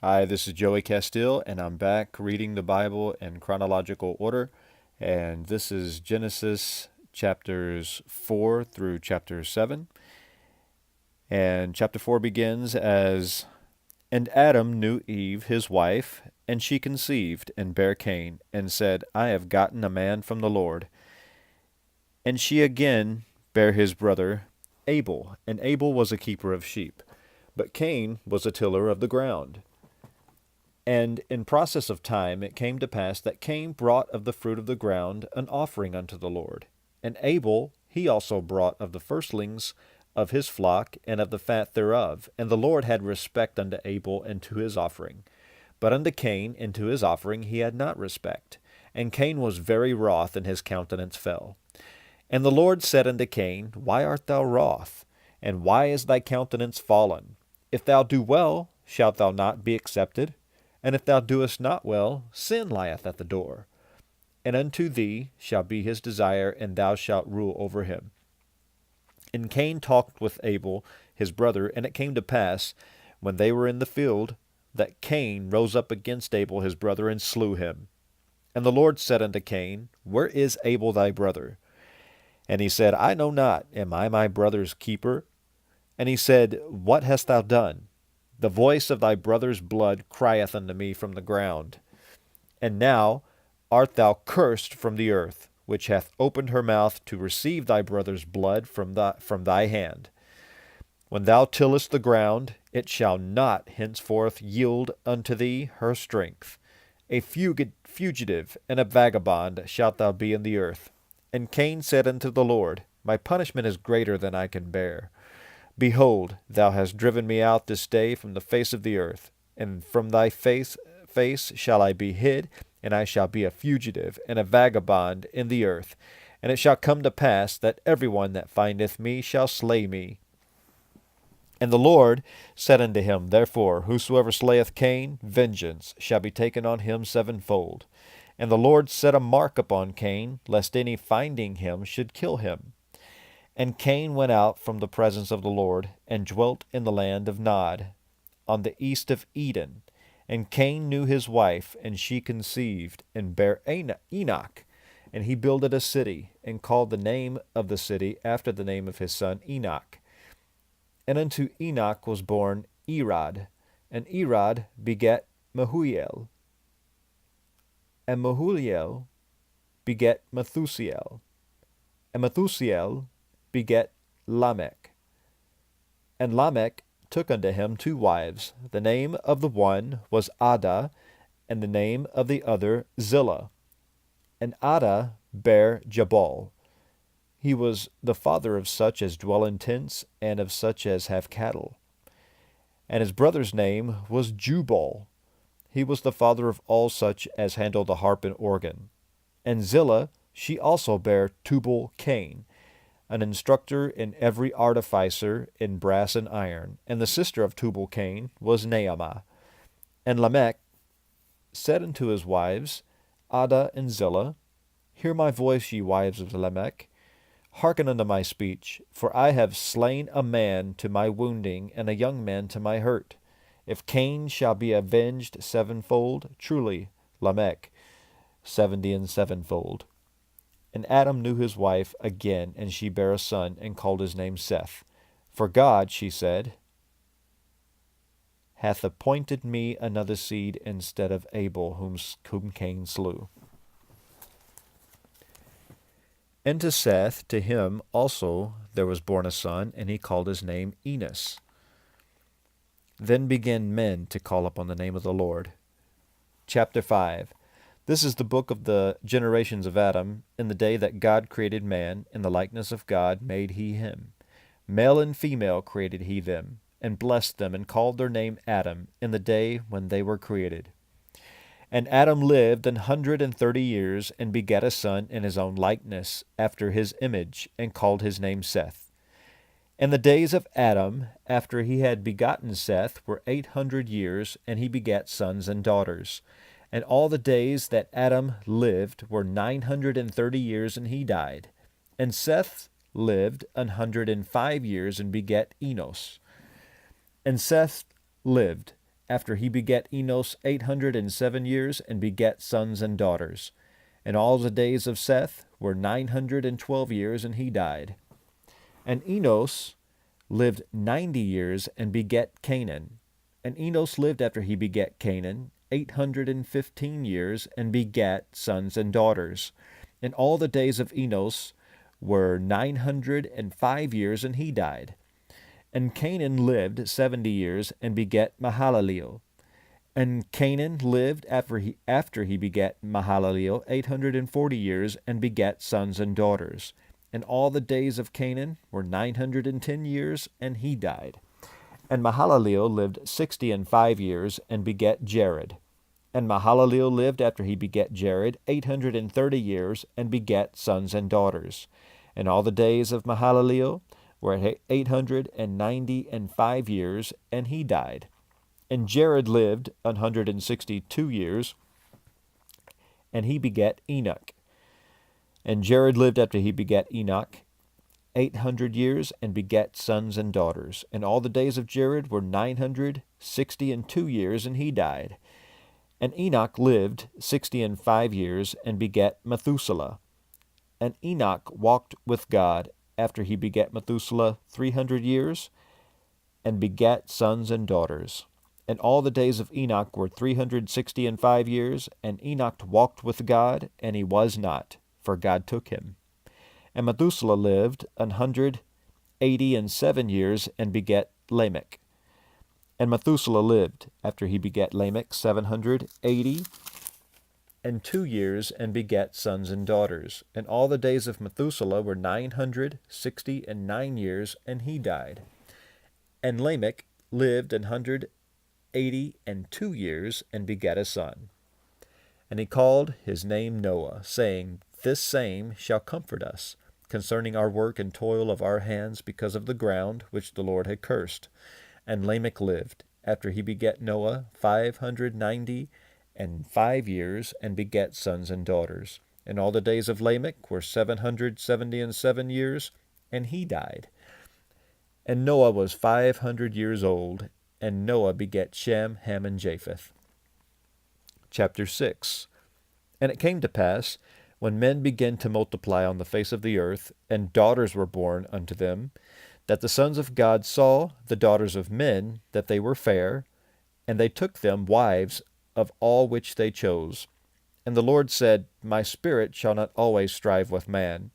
Hi, this is Joey Castile, and I'm back reading the Bible in chronological order. And this is Genesis chapters 4 through chapter 7. And chapter 4 begins as And Adam knew Eve, his wife, and she conceived and bare Cain, and said, I have gotten a man from the Lord. And she again bare his brother Abel, and Abel was a keeper of sheep, but Cain was a tiller of the ground. And in process of time it came to pass that Cain brought of the fruit of the ground an offering unto the Lord. And Abel he also brought of the firstlings of his flock and of the fat thereof. And the Lord had respect unto Abel and to his offering. But unto Cain and to his offering he had not respect. And Cain was very wroth, and his countenance fell. And the Lord said unto Cain, Why art thou wroth? And why is thy countenance fallen? If thou do well, shalt thou not be accepted? And if thou doest not well, sin lieth at the door. And unto thee shall be his desire, and thou shalt rule over him. And Cain talked with Abel his brother, and it came to pass, when they were in the field, that Cain rose up against Abel his brother, and slew him. And the Lord said unto Cain, Where is Abel thy brother? And he said, I know not. Am I my brother's keeper? And he said, What hast thou done? The voice of thy brother's blood crieth unto me from the ground. And now art thou cursed from the earth, which hath opened her mouth to receive thy brother's blood from thy hand. When thou tillest the ground, it shall not henceforth yield unto thee her strength. A fugitive and a vagabond shalt thou be in the earth. And Cain said unto the Lord, My punishment is greater than I can bear. Behold, thou hast driven me out this day from the face of the earth, and from thy face shall I be hid, and I shall be a fugitive and a vagabond in the earth. And it shall come to pass that every one that findeth me shall slay me. And the Lord said unto him, Therefore, whosoever slayeth Cain, vengeance shall be taken on him sevenfold. And the Lord set a mark upon Cain, lest any finding him should kill him. And Cain went out from the presence of the Lord, and dwelt in the land of Nod, on the east of Eden. And Cain knew his wife, and she conceived, and bare Enoch. And he builded a city, and called the name of the city after the name of his son Enoch. And unto Enoch was born Irad, and Irad begat Mehuiel, and Mehuiel begat Methusiel, and Methusiel begat Lamech. And Lamech took unto him two wives. The name of the one was Adah, and the name of the other Zillah. And Adah bare Jabal. He was the father of such as dwell in tents, and of such as have cattle. And his brother's name was Jubal. He was the father of all such as handle the harp and organ. And Zillah, she also bare Tubal-Cain, an instructor in every artificer in brass and iron. And the sister of Tubal-Cain was Naamah. And Lamech said unto his wives, Adah and Zillah, Hear my voice, ye wives of Lamech. Hearken unto my speech, for I have slain a man to my wounding, and a young man to my hurt. If Cain shall be avenged sevenfold, truly Lamech 70 and sevenfold. And Adam knew his wife again, and she bare a son, and called his name Seth. For God, she said, hath appointed me another seed instead of Abel, whom Cain slew. And to Seth, to him also there was born a son, and he called his name Enos. Then began men to call upon the name of the Lord. Chapter 5. This is the book of the generations of Adam. In the day that God created man, in the likeness of God made he him. Male and female created he them, and blessed them, and called their name Adam, in the day when they were created. And Adam lived 130 years, and begat a son in his own likeness, after his image, and called his name Seth. And the days of Adam, after he had begotten Seth, were 800 years, and he begat sons and daughters. And all the days that Adam lived were 930 years, and he died. And Seth lived 105 years, and begat Enos. And Seth lived after he begat Enos 807 years, and begat sons and daughters. And all the days of Seth were 912 years, and he died. And Enos lived 90 years, and begat Canaan. And Enos lived after he begat Canaan 815 years, and begat sons and daughters. And all the days of Enos were 905 years, and he died. And Canaan lived 70 years, and begat Mahalaleel. And Canaan lived after he begat Mahalaleel 840 years, and begat sons and daughters. And all the days of Canaan were 910 years, and he died. And Mahalaleel lived 65 years, and begat Jared. And Mahalaleel lived after he begat Jared 830 years, and begat sons and daughters. And all the days of Mahalaleel were 895 years, and he died. And Jared lived 162 years, and he begat Enoch. And Jared lived after he begat Enoch 800 years, and begat sons and daughters. And all the days of Jared were 962 years, and he died. And Enoch lived 65 years, and begat Methuselah. And Enoch walked with God after he begat Methuselah 300 years, and begat sons and daughters. And all the days of Enoch were 365 years, and Enoch walked with God, and he was not, for God took him. And Methuselah lived 187 years, and begat Lamech. And Methuselah lived after he begat Lamech 782 years, and begat sons and daughters. And all the days of Methuselah were 969 years, and he died. And Lamech lived 182 years, and begat a son. And he called his name Noah, saying, This same shall comfort us concerning our work and toil of our hands, because of the ground which the Lord had cursed. And Lamech lived after he begat Noah 595 years, and begat sons and daughters. And all the days of Lamech were 777 years, and he died. And Noah was 500 years old, and Noah begat Shem, Ham, and Japheth. Chapter 6. And it came to pass, when men began to multiply on the face of the earth, and daughters were born unto them, that the sons of God saw the daughters of men, that they were fair, and they took them wives of all which they chose. And the Lord said, My spirit shall not always strive with man,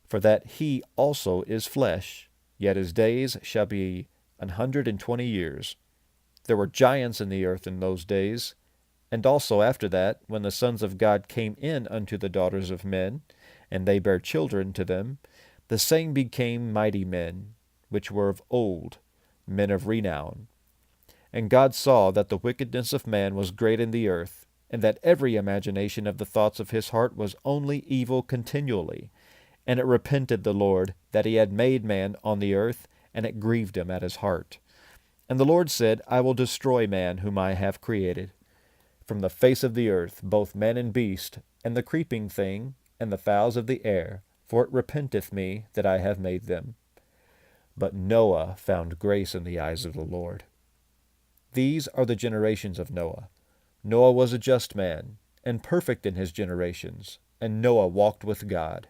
for that he also is flesh, yet his days shall be 120 years. There were giants in the earth in those days, and also after that, when the sons of God came in unto the daughters of men, and they bare children to them, the same became mighty men, which were of old, men of renown. And God saw that the wickedness of man was great in the earth, and that every imagination of the thoughts of his heart was only evil continually. And it repented the Lord that he had made man on the earth, and it grieved him at his heart. And the Lord said, I will destroy man whom I have created from the face of the earth, both man and beast, and the creeping thing, and the fowls of the air, for it repenteth me that I have made them. But Noah found grace in the eyes of the Lord. These are the generations of Noah. Noah was a just man, and perfect in his generations, and Noah walked with God.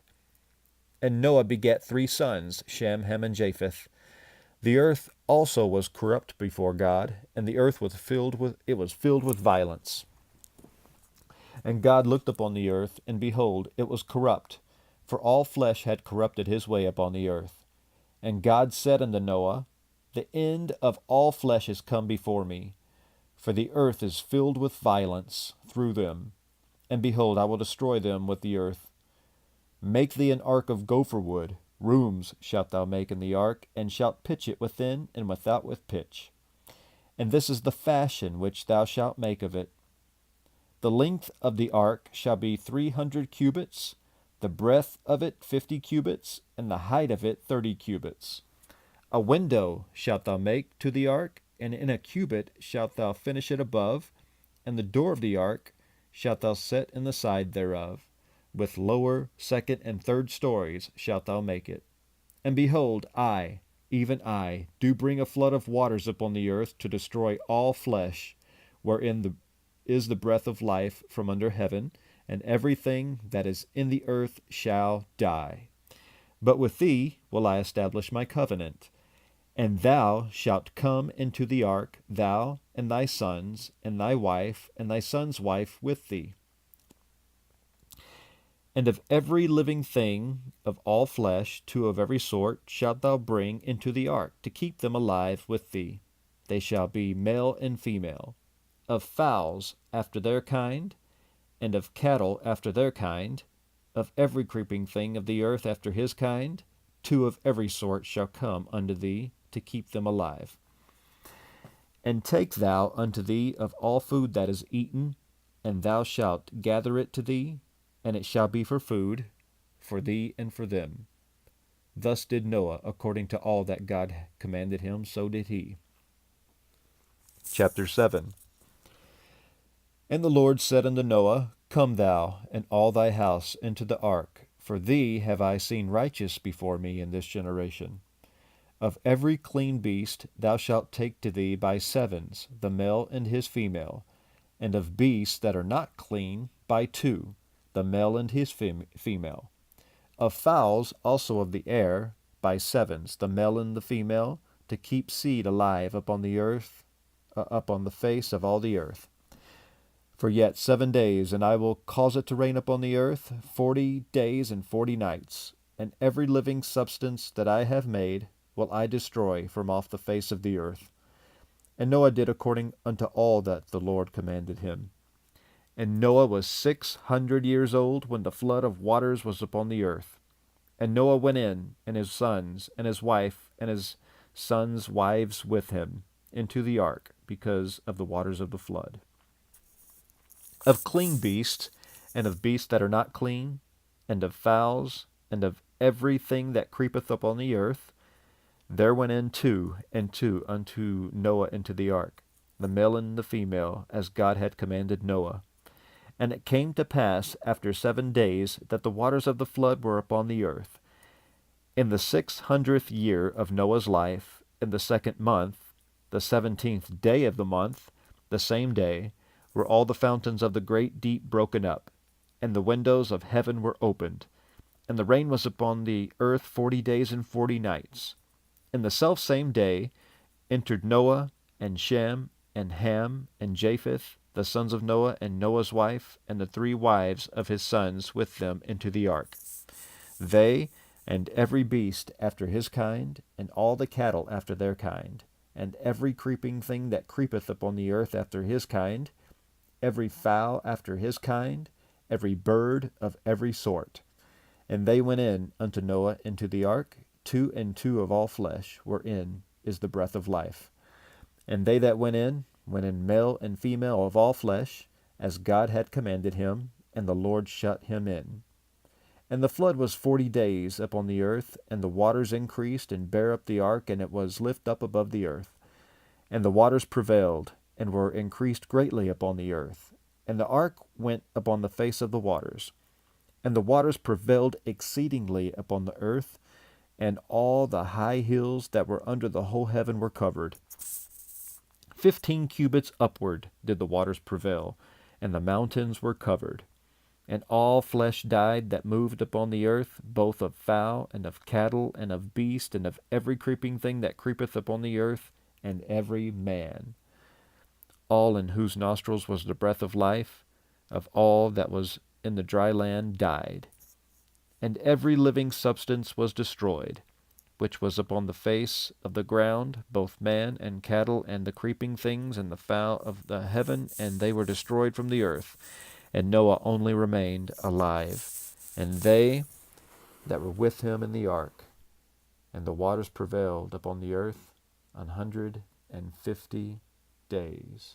And Noah begat 3 sons, Shem, Ham, and Japheth. The earth also was corrupt before God, and the earth was filled with violence. And God looked upon the earth, and behold, it was corrupt, for all flesh had corrupted his way upon the earth. And God said unto Noah, The end of all flesh is come before me, for the earth is filled with violence through them. And behold, I will destroy them with the earth. Make thee an ark of gopher wood. Rooms shalt thou make in the ark, and shalt pitch it within and without with pitch. And this is the fashion which thou shalt make of it. The length of the ark shall be 300 cubits, the breadth of it 50 cubits, and the height of it 30 cubits. A window shalt thou make to the ark, and in a cubit shalt thou finish it above, and the door of the ark shalt thou set in the side thereof. With lower, second, and third stories shalt thou make it. And behold, I, even I, do bring a flood of waters upon the earth to destroy all flesh, wherein is the breath of life from under heaven, and everything that is in the earth shall die. But with thee will I establish my covenant. And thou shalt come into the ark, thou and thy sons, and thy wife, and thy son's wife with thee. And of every living thing of all flesh, two of every sort, shalt thou bring into the ark, to keep them alive with thee. They shall be male and female. Of fowls after their kind, and of cattle after their kind, of every creeping thing of the earth after his kind, two of every sort shall come unto thee, to keep them alive. And take thou unto thee of all food that is eaten, and thou shalt gather it to thee, and it shall be for food, for thee and for them. Thus did Noah, according to all that God commanded him, so did he. Chapter 7. And the Lord said unto Noah, Come thou, and all thy house, into the ark, for thee have I seen righteous before me in this generation. Of every clean beast thou shalt take to thee by sevens, the male and his female, and of beasts that are not clean by two, the male and his female. Of fowls also of the air by sevens, the male and the female, to keep seed alive upon the earth, upon the face of all the earth. For yet 7 days, and I will cause it to rain upon the earth 40 days and 40 nights, and every living substance that I have made will I destroy from off the face of the earth. And Noah did according unto all that the Lord commanded him. And Noah was 600 years old when the flood of waters was upon the earth. And Noah went in, and his sons, and his wife, and his sons' wives with him, into the ark, because of the waters of the flood. Of clean beasts, and of beasts that are not clean, and of fowls, and of everything that creepeth upon the earth, there went in two and two unto Noah into the ark, the male and the female, as God had commanded Noah. And it came to pass after 7 days that the waters of the flood were upon the earth. In the 600th year of Noah's life, in the 2nd month, the 17th day of the month, the same day, were all the fountains of the great deep broken up, and the windows of heaven were opened, and the rain was upon the earth 40 days and 40 nights. In the selfsame day entered Noah, and Shem, and Ham, and Japheth, the sons of Noah, and Noah's wife, and the 3 wives of his sons with them into the ark. They, and every beast after his kind, and all the cattle after their kind, and every creeping thing that creepeth upon the earth after his kind, every fowl after his kind, every bird of every sort. And they went in unto Noah into the ark, 2 and 2 of all flesh, wherein is the breath of life. And they that went in male and female of all flesh, as God had commanded him, and the Lord shut him in. And the flood was 40 days upon the earth, and the waters increased, and bare up the ark, and it was lift up above the earth. And the waters prevailed, and were increased greatly upon the earth. And the ark went upon the face of the waters. And the waters prevailed exceedingly upon the earth, and all the high hills that were under the whole heaven were covered. 15 cubits upward did the waters prevail, and the mountains were covered. And all flesh died that moved upon the earth, both of fowl, and of cattle, and of beast, and of every creeping thing that creepeth upon the earth, and every man. All in whose nostrils was the breath of life, of all that was in the dry land, died. And every living substance was destroyed, which was upon the face of the ground, both man and cattle, and the creeping things, and the fowl of the heaven, and they were destroyed from the earth. And Noah only remained alive, and they that were with him in the ark. And the waters prevailed upon the earth 150 days.